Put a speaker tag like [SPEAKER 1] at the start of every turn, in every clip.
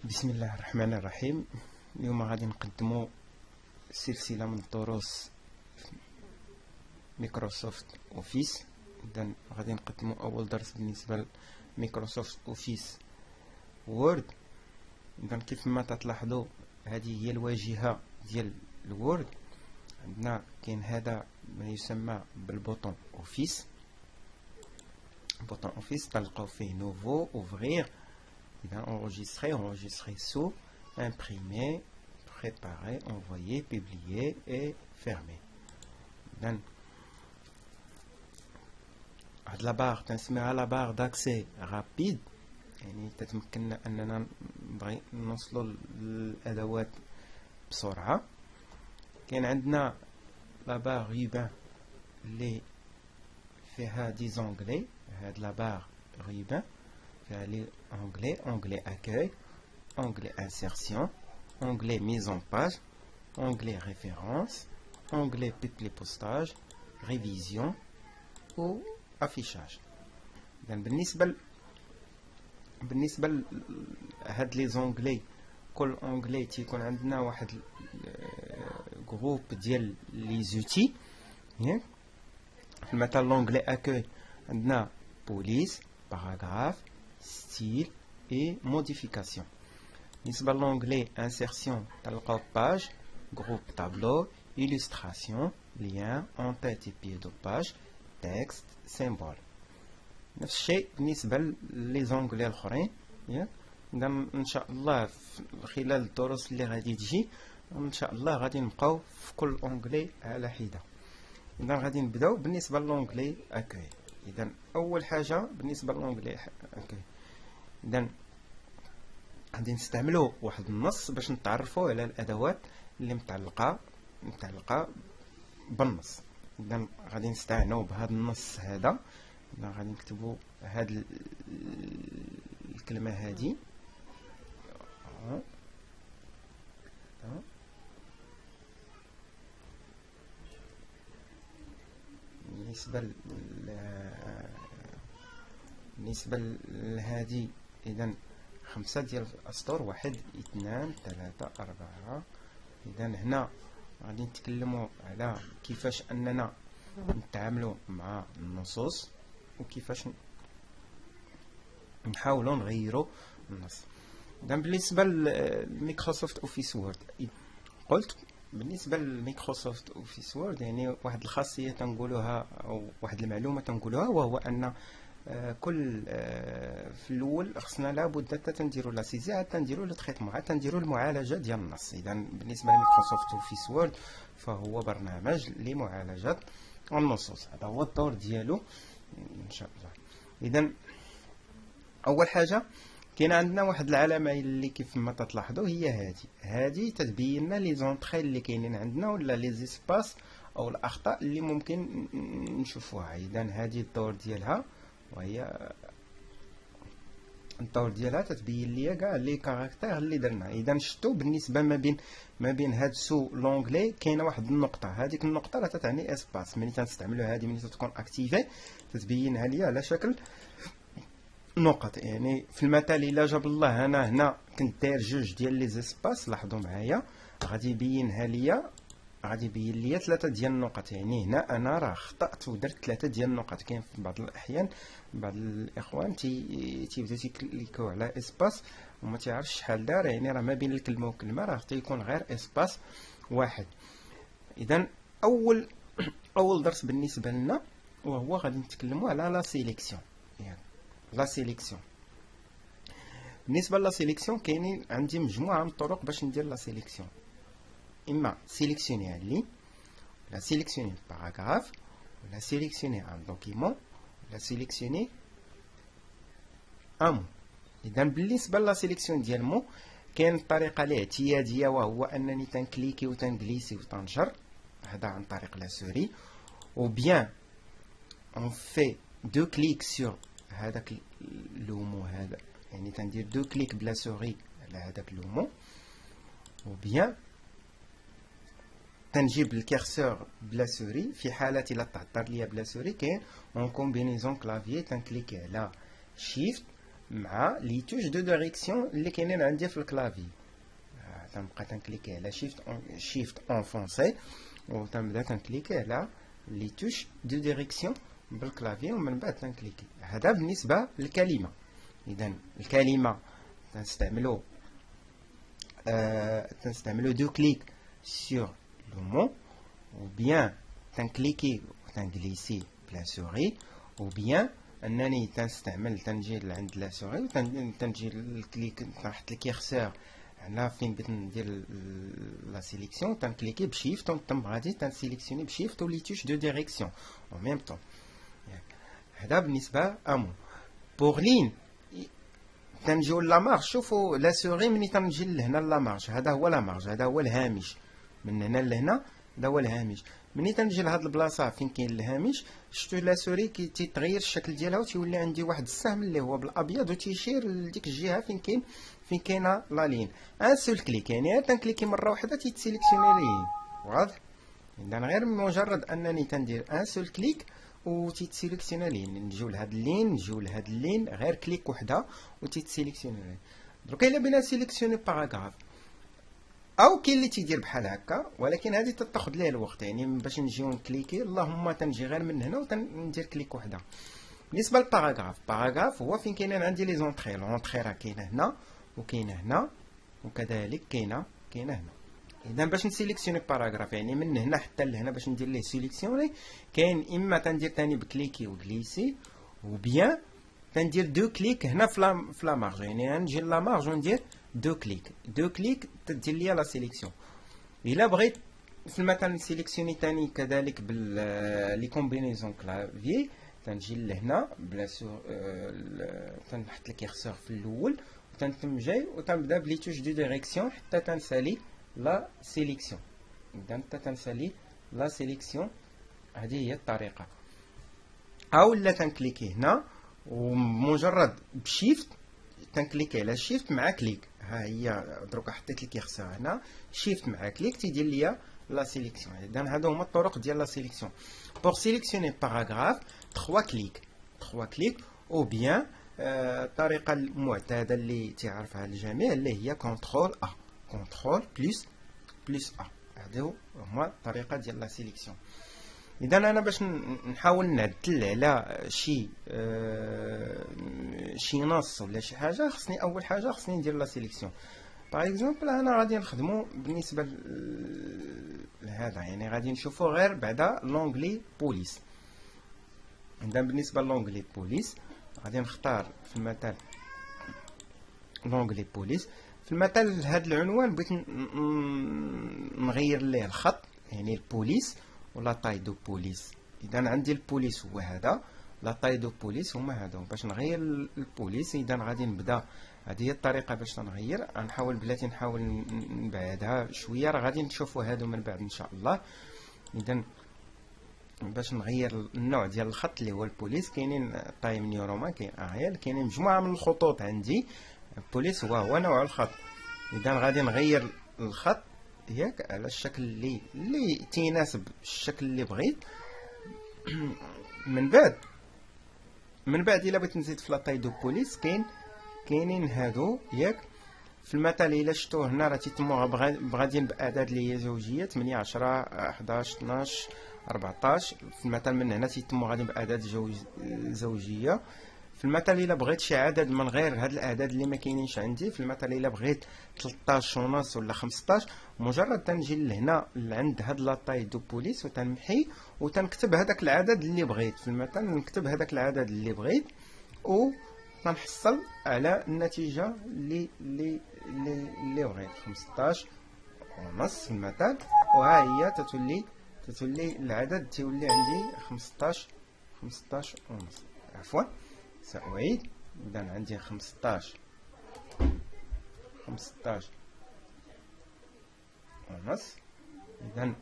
[SPEAKER 1] بسم الله الرحمن الرحيم. اليوم غادي نقدموا سلسلة من دروس مايكروسوفت اوفيس. اذا غادي نقدموا اول درس بالنسبة لمايكروسوفت اوفيس وورد. اذا كيف ما تلاحظوا هذه هي الواجهة ديال الوورد. عندنا كاين هذا ما يسمى بالبوطون اوفيس. بوطون اوفيس تلقاو فيه نوفو، اوفرير، enregistrer sous, imprimer, préparer, envoyer, publier et fermer. Donc, la barre تنسميها la barre d'accès rapide، يعني تتمكننا أننا نبغي نوصلوا للأدوات بسرعة. كاين عندنا la barre ruban اللي فيها دي زونغلي. هاد la barre ruban فيها لي onglet accueil, onglet insertion, onglet mise en page, onglet référence, onglet peuplé postage, révision ou affichage. بالنسبة لهاد لي زونغلي، كل اونغلي تيكون عندنا واحد جروب ديال لي زوتي. مثلا لونغلي اكوي عندنا بوليس، باراغراف، style et modification. بالنسبة للونغلي insertion تلقاو page, groupe tableau, illustration, lien, en-tête et pied de page, texte, symbole. نفس الشيء بالنسبة لي زونغلي الآخرين. إن شاء الله خلال الدروس اللي غادي تجي إن شاء الله غادي نبقاو في كل اونغلي على حدة. إذا غادي نبداو بالنسبة للونغلي أكوي. إذا أول حاجة بالنسبة للونغلي أكوي، إذا غادي نستعملوا واحد النص باش نتعرفوا على الأدوات اللي متعلقة بالنص. إذا غادي نستعنوا بهذا النص هذا. إذا غادي نكتبوا هاد الكلمة هذه بالنسبة لهذه. إذا 5 ديال الأسطر، 1 2 3 4. إذا هنا غادي نتكلموا على كيفاش أننا نتعاملوا مع النصوص وكيفاش نحاولوا نغيروا النص. إذا بالنسبة لمايكروسوفت اوفيس وورد، قلت بالنسبة لمايكروسوفت اوفيس وورد يعني واحد الخاصية تنقولوها أو واحد المعلومة تنقولوها، وهو أن كل في الاول خصنا لابد حتى تنديروا لا سيزي، حتى نديروا لو تريتمون، حتى نديروا المعالجه ديال النص. اذا بالنسبه لمايكروسوفت اوفيس وورد فهو برنامج لمعالجه النصوص، هذا هو الدور ديالو ان شاء الله. اذا اول حاجه كاين عندنا واحد العلامه اللي كيف ما تلاحظوا هي هذه تتبين لنا لي زونطري اللي كاينين عندنا ولا لي زيسباس او الاخطاء اللي ممكن نشوفوها. اذا هذه الدور ديالها، وهي الدور ديالها تتبين ليا كاع لي كاركتير اللي درنا. اذا شفتوا بالنسبه ما بين هاد سو لونغلي كاينه واحد النقطه، هذيك النقطه راه تتعني اسباس. ملي تنستعملوا هذه ملي تكون اكتيفي تتبينها ليا على شكل نقط. يعني في المثال الا جاب الله انا هنا كنت داير جوج ديال لي زيسباس، لاحظوا معايا غادي يبينها ليا، غادي يبين ليا 3 ديال النقط. يعني هنا انا راه خطأت ودرت 3 ديال النقط. كاين في بعض الاحيان بعض الاخوان تيبداو تيكليكيو على اسباس وما تعرفش شحال دار، يعني راه ما بين الكلمه وكلمه راه تيكون غير اسباس واحد. اذا اول درس بالنسبه لنا وهو غادي نتكلموا على لا سيليكسيون. يعني لا سيليكسيون، بالنسبه لا سيليكسيون كاينين عندي مجموعه من الطرق باش ندير لا سيليكسيون. إما sélectionner un ligne, la sélectionner un paragraphe, la sélectionner un document, la sélectionner un mot. إذا بالنسبة لا سيليكسيون ديال مو كاين الطريقة الاعتيادية، وهو أنني تنكليكي وتنجليسي وتنشر، هذا عن طريق لا سوري، ou bien on fait 2 clics sur هذاك لو مو هذا، يعني تندير 2 clics بلا سوري على هذاك لو مو، ou bien تنجيب الكيرسور بلا سوري. في حالة الا تعذر ليا بلا سوري كاين اون كومبينيزون كلافيي تنكليكي على شيفت مع لي توش دو ديريكسيون اللي كاينين عندي في الكلافي. تنبقى تنكليكي على شيفت اونفونسي وتنبدا تنكليكي على لي توش دو ديريكسيون بالكلافي ومن بعد تنكليكي. هذا بالنسبه للكلمه. اذا الكلمه تنستعملو دو كليك sur le mot ou bien تنكليكي وتنجليسي بلا سوري ou bien انني تنجي لعند لا سوري وتنجي الكليك تحت الكيرسور هنا فين بغيت ندير لا سيليكسيون تنكليكي بشيفت وتم غادي تنسيليكسيوني بشيفت ولي توش دو ديريكسيون او ميم طون. هذا بالنسبه امو. بوغ لين تنجيو لا مارج. شوفوا لا سوري ملي تنجي لهنا لا مارج، هذا هو لا مارج، هذا هو الهامش من هنا لهنا، هذا هو الهامش. ملي تنجي لهاد البلاصه فين كاين الهامش شفتوا لا سوري كي تيتغير الشكل ديالها وتيولي عندي واحد السهم اللي هو بالابيض وتيشير لديك الجهه فين كاينه لا لين. ان سول كليك يعني تنكليكي مره واحده تيتسيليكسيوني لين. واضح؟ اذا غير مجرد انني تندير ان سول كليك وتيتسيليكسيوني لين. نجيو لهاد اللين، نجيو لهاد اللين، غير كليك وحده وتيتسيليكسيوني لين. دروك الا بغينا سيليكسيوني باراغراف او كاين اللي تيدير بحال هكا، ولكن هذه تاخذ ليه الوقت يعني باش نجيو نكليكي. اللهم تنجي غير من هنا وتندير كليك وحده. بالنسبه للباراغراف، باراغراف هو فين كاينين عندي لي زونطري. لونطري راه كاينه هنا وكاينه هنا وكذلك كاينه هنا. اذا باش نسيليكسيوني باراغراف يعني من هنا حتى لهنا باش ندير ليه سيليكسيوني كاين اما تندير ثاني بكليكي وغليسي او بيان تندير دو كليك هنا في لا مارج. يعني نجي لا مارج وندير دو كليك تدير ليا لا سيليكسيون. الا بغيت في المثال نسيليكسيوني ثاني كذلك لي كومبينيزون كلافي تنجي لهنا بلا سور تنحط الكيرسور في الاول وتنتم جاي وتنبدا بلي توش دو ديريكسيون حتى تنسالي لا سيليكسيون. اذا حتى تنسالي لا سيليكسيون. هذه هي الطريقه. او لا تنكليكي هنا ومجرد بشيفت تنكليكي على شيفت مع كليك. ها هي دروك حطيت الكيرسور هنا شيفت مع كليك تيدير ليا لا سيليكسيون. اذا هادو هما الطرق ديال لا سيليكسيون. بور سيليكسيوني باراغراف 3 كليك او بيان الطريقه المعتاده اللي تعرفها الجميع اللي هي كونترول بلس ا. هادو هما الطريقه ديال لا سيليكسيون. اذا انا باش نحاول نعدل على شي نص ولا شي حاجه خصني اول حاجه ندير لا سيليكسيون. باغ اكزومبل انا غادي نخدمو بالنسبه لهذا يعني غادي نشوفو غير بعدا لونغلي بوليس. اذا بالنسبه لونغلي بوليس غادي نختار في المثال لونغلي بوليس. في المثال هذا العنوان بغيت نغير ليه الخط يعني البوليس ولا طاي دو بوليس. اذا عندي البوليس هو هذا، لا طاي دو بوليس هما هذا. باش نغير البوليس اذا غادي نبدا. هذه هي الطريقه باش نغير. غنحاول بلاتي نحاول نبعدها شويه، راه غادي نشوفوا هادو من بعد ان شاء الله. اذا باش نغير النوع ديال الخط اللي هو البوليس كاينين طايم نيورومان كاين اريال كاينين مجموعه من الخطوط عندي. البوليس هو نوع الخط. اذا غادي نغير الخط ياك على الشكل اللي تيناسب الشكل اللي بغيت. من بعد الا بغيت نزيد في لاطاي دو بوليس كاينين هادو ياك. في المثال الا شفتوه هنا راه تيتموا بغاديين باعداد اللي هي زوجيه 8 10 11 12 14. في المثال من هنا تيتموا غاديين باعداد زوجيه. في المثال الا بغيت شي عدد من غير هاد الاعداد اللي ما كاينينش عندي، في المثال الا بغيت 13 ونص ولا 15 مجرد تنجي لهنا عند هاد لاطاي دو بوليس وتنمحي وتنكتب هذاك العدد اللي بغيت. في المثال نكتب هذاك العدد اللي بغيت ونحصل على النتيجه اللي بغيت 15 ونص في المثال. وها هي تتولي العدد تيولي عندي 15 ونص. عفوا سأعيد. إذا عندي 15 ونص. إذا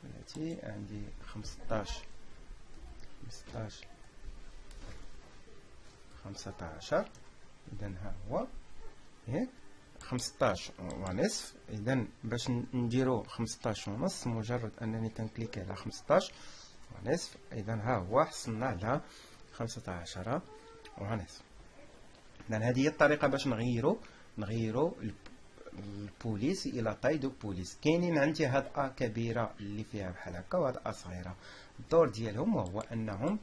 [SPEAKER 1] التي عندي 15 15 إذا ها هو ياك 15 ونصف. إذا باش نديرو 15 ونص مجرد أنني تنكليك على 15 ونصف. إذا ها هو حصلنا على 15 ونصف. إذن هذه هي الطريقة باش نغيرو البوليس الى طاي دو بوليس. كاينين عندي هاد ا كبيره اللي فيها بحال هكا وهاد ا صغيره. الدور ديالهم هو انهم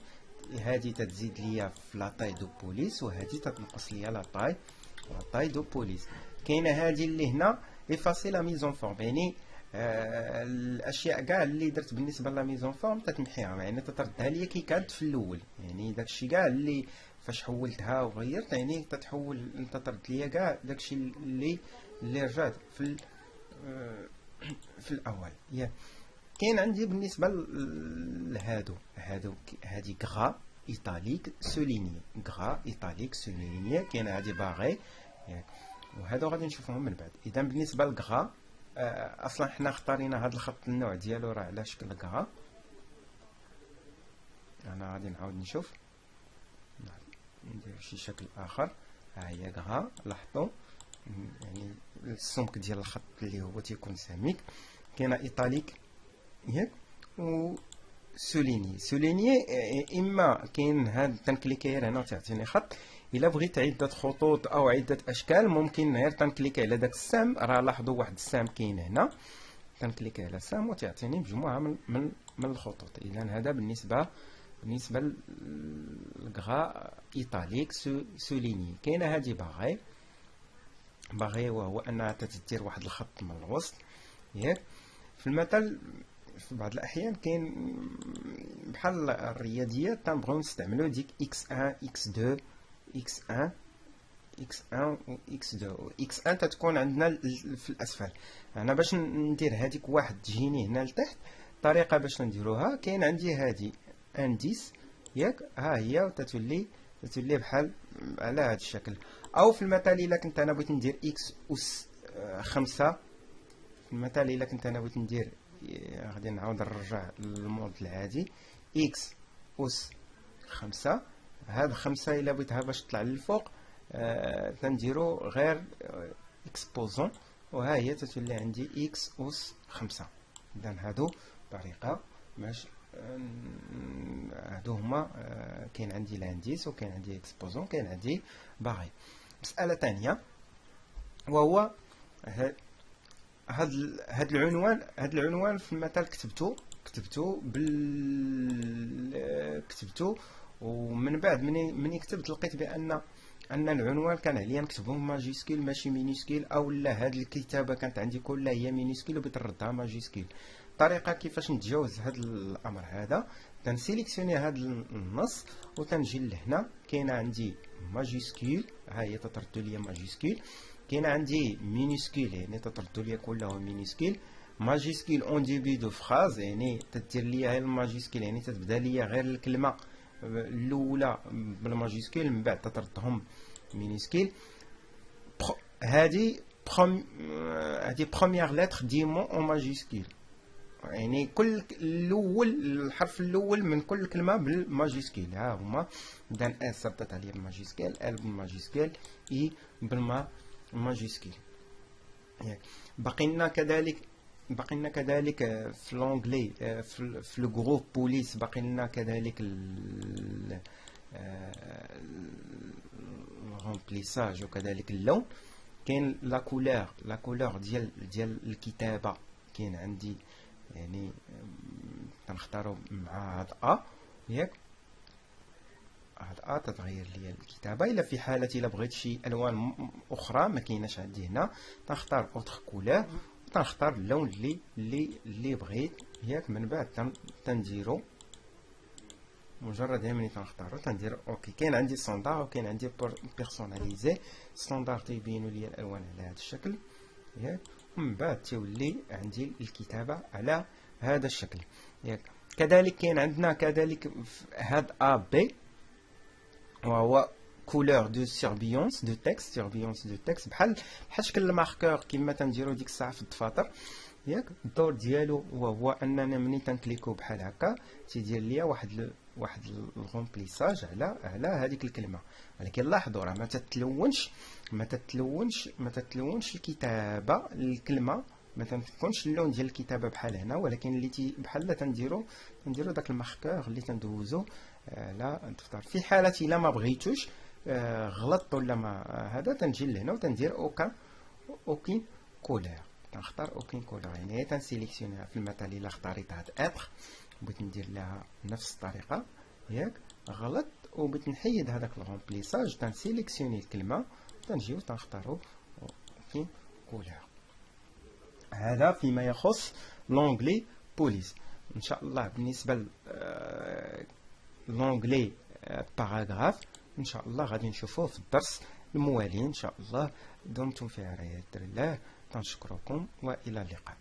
[SPEAKER 1] هادي تتزيد ليا في لا طاي دو بوليس وهادي تتنقص ليا لا طاي دو بوليس. كاينه هادي اللي هنا افاسي لا ميزون فورم، يعني الاشياء كاع اللي درت بالنسبه لا ميزون فورم تتمحيها، يعني تتردها ليا كي كانت في الاول. يعني داكشي كاع اللي فاش حولتها وغيرت يعني تتحول تترد ليا كاع داكشي اللي رجعت في الاول. كاين عندي بالنسبه لهادو هادي غرا ايطاليك سوليني، غرا ايطاليك سوليني. كاين هادي باغي وهادو غادي نشوفوهم من بعد. اذا بالنسبه للغرا اصلا حنا اختارينا هذا الخط النوع ديالو راه على شكل غرا. انا غادي نعاود نشوف ندير شي شكل اخر. ها هي غرا، لاحظوا يعني السمك ديال الخط اللي هو تيكون سميك. كاينه ايطاليك ياك و سوليني اما كاين هاد تنكليكي هنا تعطيني خط. الا بغيت عده خطوط او عده اشكال ممكن غير تنكليكي على داك السهم. راه لاحظوا واحد السهم كاين هنا، تنكليكي على السهم وتعطيني مجموعه من الخطوط. اذا هذا بالنسبه للغرا ايطاليك سوليني. كاينه هذه باغي وهو انها تدير واحد الخط من الوسط ياك. في المثل في بعض الاحيان كاين بحال الرياضيات تنبغيو نستعملوا ديك x1 x2 x1 و x2 و x1 تتكون عندنا في الاسفل. انا باش ندير هذيك واحد تجيني هنا لتحت، الطريقه باش نديروها كاين عندي هذه انديس ياك، ها هي وتتولي بحال على هذا الشكل. او في المثال الا كنت انا بغيت ندير x اس 5، في المثال الا كنت انا بغيت ندير غادي نعاود نرجع للمود العادي x اس 5. هاد 5 الا بغيتها باش تطلع للفوق تنديرو غير اكسبوزون وها هي تتولي عندي x اس 5. اذا هادو طريقه باش هادو هما كاين عندي لانديس وكاين عندي اكسبوزون كاين عندي باغي. مساله ثانيه وهو هاد العنوان في المثال كتبتو ومن بعد مني كتبت لقيت بان العنوان كان عليا نكتبه ماجيسكيل ماشي مينيسكيل، او لا هاد الكتابه كانت عندي كلها هي مينيسكيل وبغيت نردها ماجيسكيل. الطريقه كيفاش نتجاوز هاد الامر هذا، تنسيليكسيوني هاد النص وتنجي لهنا. كاينه عندي ماجيسكيل، ها هي تطرد ليا ماجيسكيل. كاين عندي مينيسكيل يعني تطرد ليا كله مينيسكيل. ماجيسكيل اون ديبي دو فراز يعني تدير ليا غير الماجيسكيل، يعني تتبدا ليا غير الكلمه الاولى بالماجيسكيل من بعد تطردهم مينيسكيل. هذه بروميير لتر دي مون اون ماجيسكيل، يعني كل الحرف الاول من كل كلمه بالماجيسكيل. ها هما اذا اس ردت عليا بالماجيسكيل، ال بالماجيسكيل، اي بالماجيسكيل. باقي لنا كذلك في لونغلي في لو جروب بوليس باقي لنا كذلك الرومبليساج وكذلك اللون. كاين لا كولور ديال الكتابه. كاين عندي يعني تنختاروا مع هاد ياك، هاد تتغير لي الكتابه. الا في حاله الا بغيت شي الوان اخرى ما كايناش عندي هنا تنختار اوتر كولور وتنختار اللون اللي بغيت ياك. من بعد تنديرو مجرد ملي تنختارو تندير اوكي. كاين عندي ستاندار وكاين عندي بيرسوناليزي. ستاندار تيبينوا لي الالوان على هذا الشكل ياك، ومن بعد تولي عندي الكتابه على هذا الشكل ياك. كذلك كاين عندنا كذلك هاد ا بي وهو كولور دو سيربيونس دو تكست بحال شكل الماركور كما تنديرو ديك الساعه في الدفاتر ياك. الدور ديالو وهو اننا ملي تنكليكو بحال هكا تيدير ليا واحد الغومبليساج على هذيك الكلمه. ولكن لاحظوا راه ما تتلونش الكتابه الكلمه، ما تكونش اللون ديال الكتابه بحال هنا، ولكن اللي بحال تنديرو داك الماركور اللي تندوزو لا تختار. في حالة الا ما بغيتوش غلطت ولا ما هذا، تنجي لهنا وتندير اوكين كولور، كنختار اوكين كولور، يعني هي تنسيليكسيونيها. في المثال الا اختاريت هاد اتر بغيت ندير لها نفس الطريقه ياك غلط، وبغيت نحيد هذاك الغومبليساج تنسيليكسيوني الكلمه تنجيو تنختارو اوكين كولور. هذا فيما يخص لونغلي بوليس. ان شاء الله بالنسبه لونغلي باراغراف ان شاء الله غادي نشوفوه في الدرس الموالي ان شاء الله. دمتم في رعاية الله، تنشكركم والى اللقاء.